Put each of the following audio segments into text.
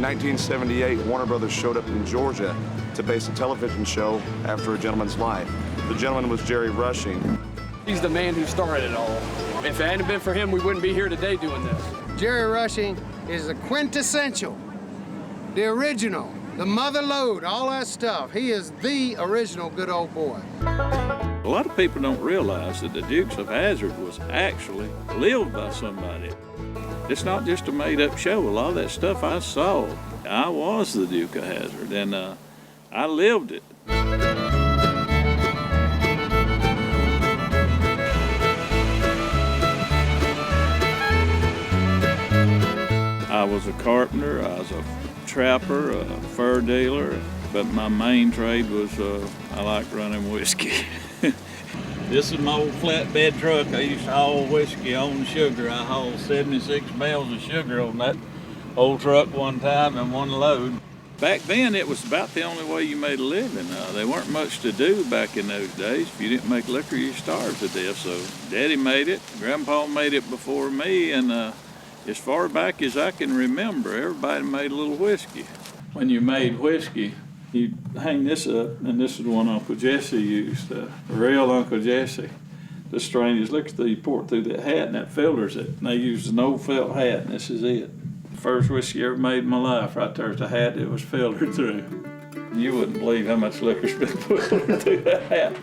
1978, Warner Brothers showed up in Georgia to base a television show after a gentleman's life. The gentleman was Jerry Rushing. He's the man who started it all. If it hadn't been for him, we wouldn't be here today doing this. Jerry Rushing is the quintessential, the original, the mother lode, all that stuff. He is the original good old boy. A lot of people don't realize that the Dukes of Hazzard was actually lived by somebody. It's not just a made-up show. A lot of that stuff I saw. I was the Duke of Hazzard, and I lived it. I was a carpenter, I was a trapper, a fur dealer, but my main trade was I liked running whiskey. This is my old flatbed truck. I used to haul whiskey on sugar. I hauled 76 bales of sugar on that old truck one time in one load. Back then, it was about the only way you made a living. There weren't much to do back in those days. If you didn't make liquor, you starved to death. So Daddy made it, Grandpa made it before me, and as far back as I can remember, everybody made a little whiskey. When you made whiskey, you hang this up, and this is the one Uncle Jesse used, the real Uncle Jesse. The strangest liquor through, you pour it through that hat, and that filters it. And they used an old felt hat, and this is it. The first whiskey I ever made in my life, right there's the hat it was filtered through. You wouldn't believe how much liquor's been filtered through that hat.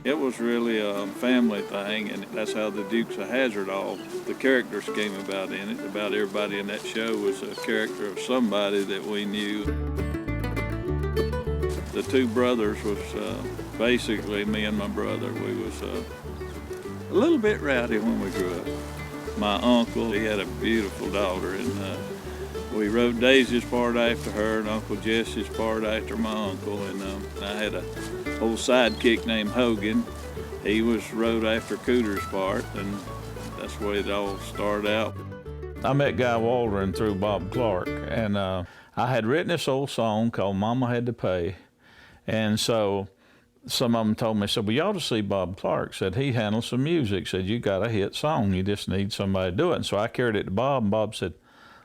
It was really a family thing, and that's how the Dukes of Hazzard, all the characters came about in it. About everybody in that show was a character of somebody that we knew. The two brothers was basically me and my brother. We was a little bit rowdy when we grew up. My uncle, he had a beautiful daughter, and we rode Daisy's part after her, and Uncle Jesse's part after my uncle, and I had a old sidekick named Hogan. He was rode after Cooter's part, and that's the way it all started out. I met Guy Waldron through Bob Clark, and I had written this old song called Mama Had to Pay. And so some of them told me, said, well, you ought to see Bob Clark. Said, he handles some music. Said, you got a hit song. You just need somebody to do it. And so I carried it to Bob, and Bob said,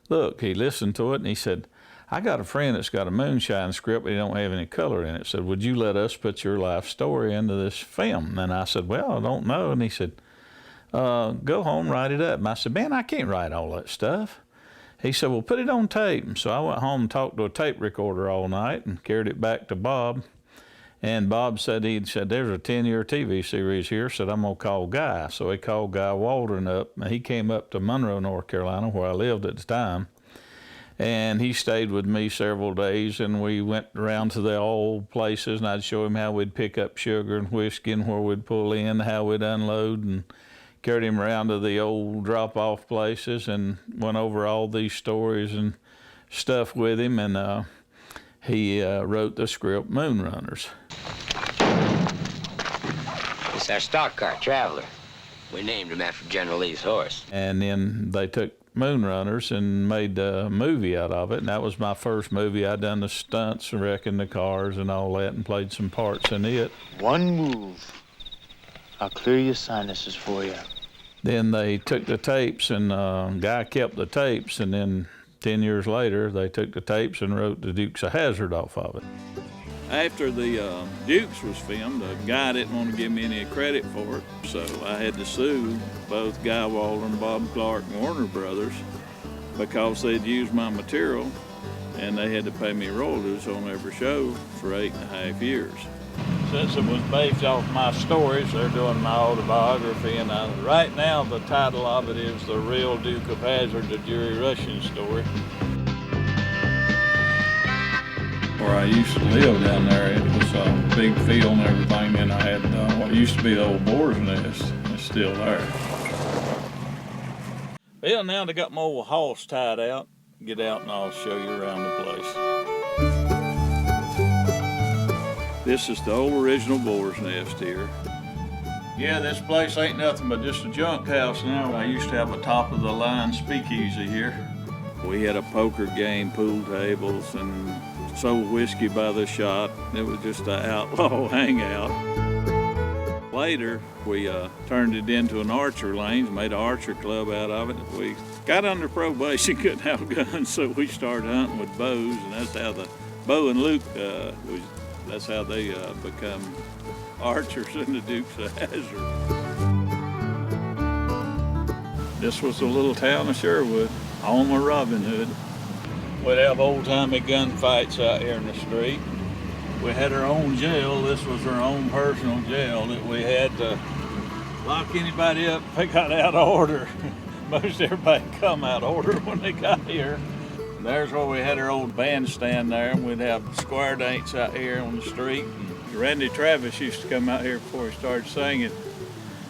look, he listened to it, and he said, I got a friend that's got a moonshine script, but he don't have any color in it. Said, would you let us put your life story into this film? And I said, well, I don't know. And he said, go home, write it up. And I said, man, I can't write all that stuff. He said, well, put it on tape. And so I went home and talked to a tape recorder all night and carried it back to Bob. And Bob said, there's a 10-year TV series here. Said, I'm going to call Guy. So he called Guy Waldron up. And he came up to Monroe, North Carolina, where I lived at the time. And he stayed with me several days, and we went around to the old places, and I'd show him how we'd pick up sugar and whiskey and where we'd pull in, how we'd unload, and carried him around to the old drop-off places and went over all these stories and stuff with him, and he wrote the script Moonrunners. It's our stock car, Traveler. We named him after General Lee's horse. And then they took Moonrunners and made a movie out of it, and that was my first movie. I'd done the stunts and wrecking the cars and all that and played some parts in it. One move, I'll clear your sinuses for you. Then they took the tapes, and Guy kept the tapes, and then 10 years later, they took the tapes and wrote the Dukes of Hazzard off of it. After the Dukes was filmed, the guy didn't want to give me any credit for it, so I had to sue both Guy Waldron, Bob Clark, and Warner Brothers because they'd used my material, and they had to pay me royalties on every show for 8.5 years. Since it was based off my stories, they're doing my autobiography, and right now the title of it is The Real Duke of Hazzard, the Jerry Rushing Story. Where I used to live down there, it was a big field and everything, and I had what used to be the old boar's nest. It's still there. Well, now they got my old horse tied out. Get out and I'll show you around the place. This is the old original boar's nest here. Yeah, this place ain't nothing but just a junk house now. I used to have a top-of-the-line speakeasy here. We had a poker game, pool tables, and sold whiskey by the shot. It was just an outlaw hangout. Later, we turned it into an archer lane, made an archer club out of it. We Got under probation, couldn't have guns, so we started hunting with bows, and that's how the Bo and Luke, that's how they become archers in the Dukes of Hazzard. This was the little town of Sherwood, home of Robin Hood. We'd have old-timey gunfights out here in the street. We had our own jail. This was our own personal jail that we had to lock anybody up if they got out of order. Most everybody come out of order when they got here. There's where we had our old bandstand there, and we'd have square dance out here on the street. And Randy Travis used to come out here before he started singing.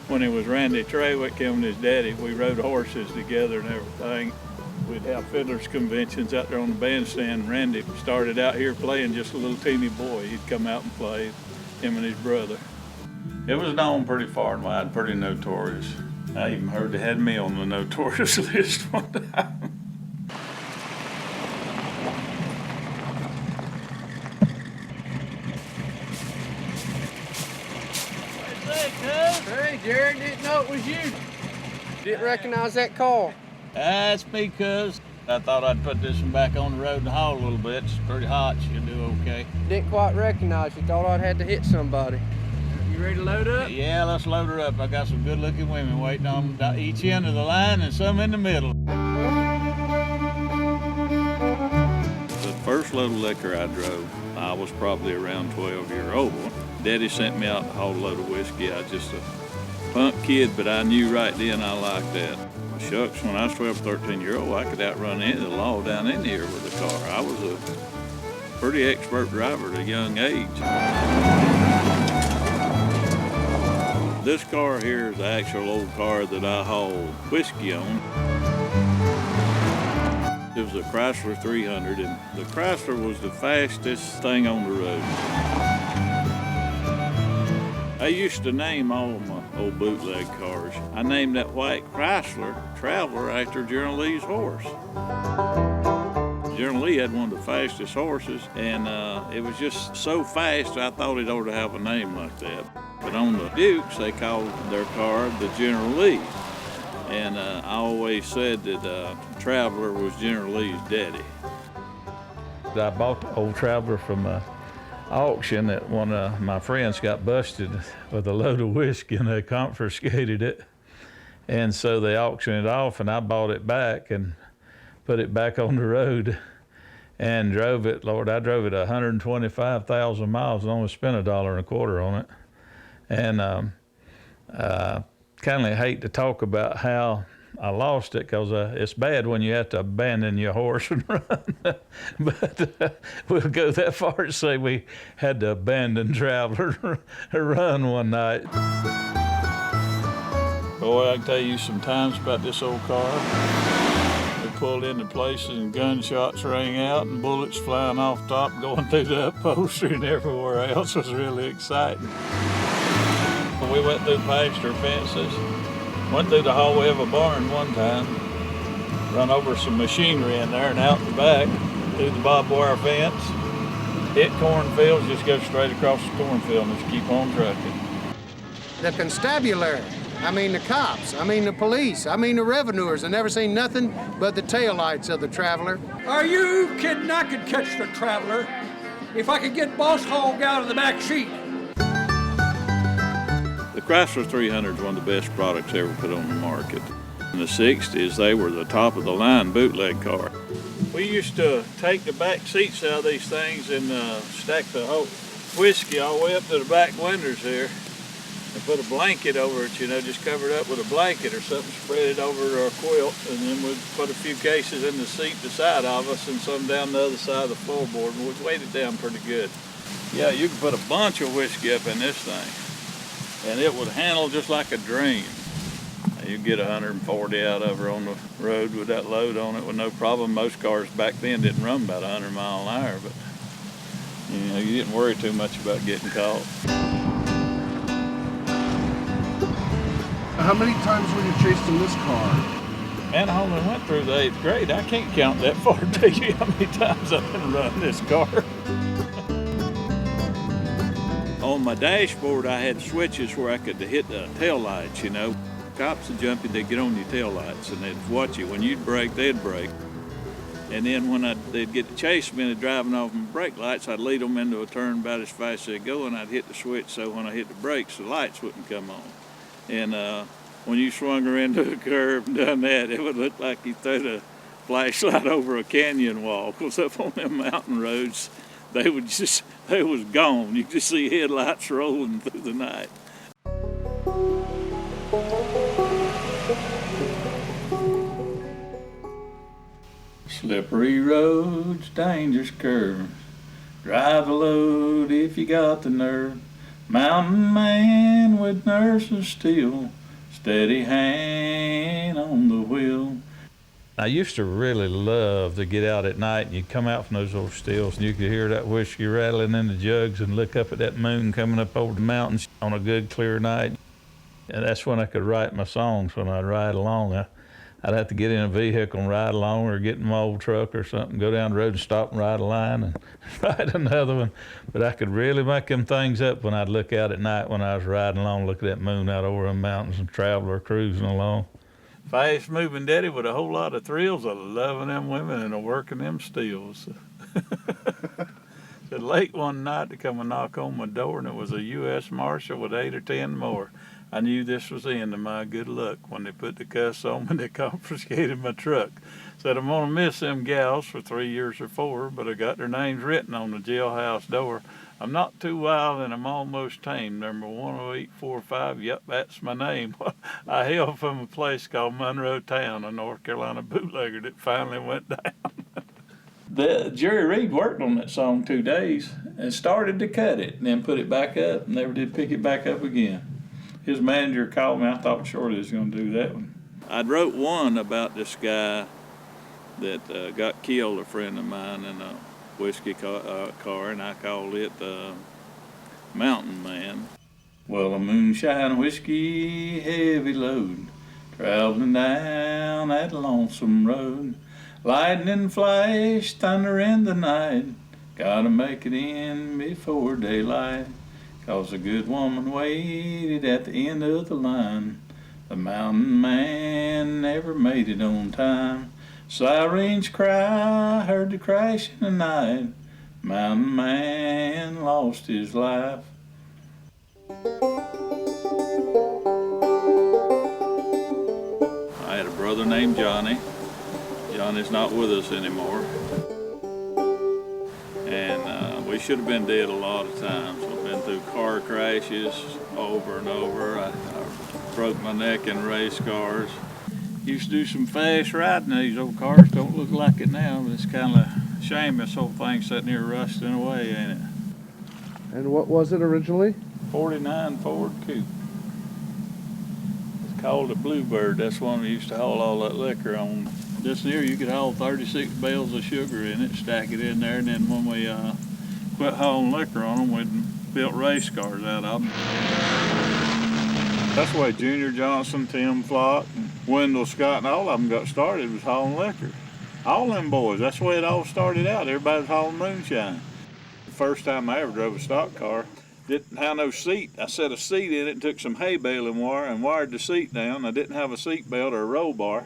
When it was Randy Trawick and his daddy, we rode horses together and everything. We'd have fiddlers conventions out there on the bandstand. Randy started out here playing just a little teeny boy. He'd come out and play, him and his brother. It was known pretty far and wide, pretty notorious. I even heard they had me on the notorious list one time. Hey, Jared, didn't know it was you. Didn't recognize that call. That's because I thought I'd put this one back on the road and haul a little bit. It's pretty hot, so you'll do okay. Didn't quite recognize you. Thought I'd had to hit somebody. You ready to load up? Yeah, let's load her up. I got some good-looking women waiting on each end of the line and some in the middle. The first load of liquor I drove, I was probably around 12-year-old. Daddy sent me out to haul a load of whiskey. I was just a punk kid, but I knew right then I liked that. Well, shucks, when I was 12, 13-year-old, I could outrun any of the law down in here with a car. I was a pretty expert driver at a young age. This car here is the actual old car that I hauled whiskey on. It was a Chrysler 300, and the Chrysler was the fastest thing on the road. I used to name all of my old bootleg cars. I named that white Chrysler Traveler after General Lee's horse. General Lee had one of the fastest horses, and it was just so fast I thought it ought to have a name like that. But on the Dukes, they called their car the General Lee. And I always said that Traveler was General Lee's daddy. I bought the old Traveler from auction that one of my friends got busted with a load of whiskey and they confiscated it. And so they auctioned it off and I bought it back and put it back on the road and drove it. Lord, I drove it 125,000 miles and only spent $1.25 on it. And kind of hate to talk about how I lost it because it's bad when you have to abandon your horse and run. But we'll go that far to say we had to abandon Traveler and run one night. Boy, I can tell you some times about this old car. We pulled into places and gunshots rang out and bullets flying off top, going through the upholstery and everywhere else. Was really exciting. We went through pasture fences. Went through the hallway of a barn one time, run over some machinery in there and out the back, through the barbed wire fence, hit cornfields, just go straight across the cornfield and just keep on trucking. The constabulary, I mean the cops, I mean the police, I mean the revenuers have never seen nothing but the taillights of the Traveler. Are you kidding? I could catch the Traveler if I could get Boss Hog out of the back seat. The Chrysler 300 is one of the best products ever put on the market. In the 60s, they were the top of the line bootleg car. We used to take the back seats out of these things and stack the whole whiskey all the way up to the back windows here and put a blanket over it, you know, just cover it up with a blanket or something, spread it over our quilt, and then we'd put a few cases in the seat beside of us and some down the other side of the floorboard, and we'd weight it down pretty good. Yeah, you could put a bunch of whiskey up in this thing, and it would handle just like a dream. You'd get 140 out of her on the road with that load on it with no problem. Most cars back then didn't run about 100 miles an hour, but you know, you didn't worry too much about getting caught. How many times were you chased in this car? Man, I only went through the 8th grade. I can't count that far to tell you how many times I've been running this car. On my dashboard, I had switches where I could hit the tail lights, you know. Cops would jump you, they'd get on your tail lights and they'd watch you. When you'd brake, they'd brake. And then when they'd get to chase me and driving off my brake lights, I'd lead them into a turn about as fast as they'd go, and I'd hit the switch so when I hit the brakes, the lights wouldn't come on. And when you swung her into a curve and done that, it would look like you threw the flashlight over a canyon wall, because up on them mountain roads, they was gone. You could just see headlights rolling through the night. Slippery roads, dangerous curves. Drive a load if you got the nerve. Mountain man with nerves of steel. Steady hand on the wheel. I used to really love to get out at night, and you'd come out from those old stills and you could hear that whiskey rattling in the jugs and look up at that moon coming up over the mountains on a good clear night. And that's when I could write my songs, when I'd ride along. I'd have to get in a vehicle and ride along, or get in my old truck or something, go down the road and stop and ride a line and ride another one. But I could really make them things up when I'd look out at night when I was riding along, look at that moon out over the mountains and traveler cruising along. Fast moving daddy with a whole lot of thrills of loving them women and of working them steels. So late one night to come and knock on my door, and it was a U.S. Marshal with 8 or 10 more. I knew this was the end of my good luck when they put the cuffs on me and they confiscated my truck. Said, I'm gonna miss them gals for 3 years or 4, but I got their names written on the jailhouse door. I'm not too wild and I'm almost tame. Number 10845, yep, that's my name. I hail from a place called Monroe Town, a North Carolina bootlegger that finally went down. Jerry Reed worked on that song 2 days and started to cut it and then put it back up and never did pick it back up again. His manager called me. I thought Shorty was going to do that one. I'd wrote one about this guy that got killed, a friend of mine, in a whiskey car, and I called it Mountain Man. Well, a moonshine whiskey heavy load, traveling down that lonesome road. Lightning flash, thunder in the night, gotta make it in before daylight. 'Cause a good woman waited at the end of the line. The mountain man never made it on time. Sirens cry, heard the crash in the night. Mountain man lost his life. I had a brother named Johnny. Johnny's not with us anymore. And we should have been dead a lot of times. I've been through car crashes over and over. I broke my neck in race cars. Used to do some fast riding. These old cars don't look like it now, but it's kind of a shame this whole thing's sitting here rusting away, ain't it? And what was it originally? 49 Ford Coupe. It's called a Bluebird. That's one we used to haul all that liquor on. This here, you could haul 36 bales of sugar in it, stack it in there, and then when we quit hauling liquor on them, we built race cars out of them. That's the way Junior Johnson, Tim Flock, and Wendell Scott, and all of them got started, was hauling liquor. All them boys, that's the way it all started out. Everybody was hauling moonshine. The first time I ever drove a stock car, didn't have no seat. I set a seat in it and took some hay baling wire and wired the seat down. I didn't have a seat belt or a roll bar.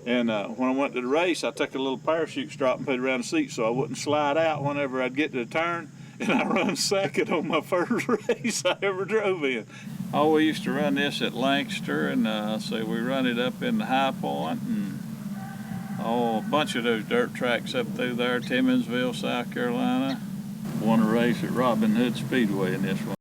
And when I went to the race, I took a little parachute strap and put it around the seat so I wouldn't slide out whenever I'd get to the turn. And I run second on my first race I ever drove in. Oh, we used to run this at Lancaster, and so we run it up in the High Point, and a bunch of those dirt tracks up through there, Timminsville, South Carolina. Won a race at Robin Hood Speedway in this one.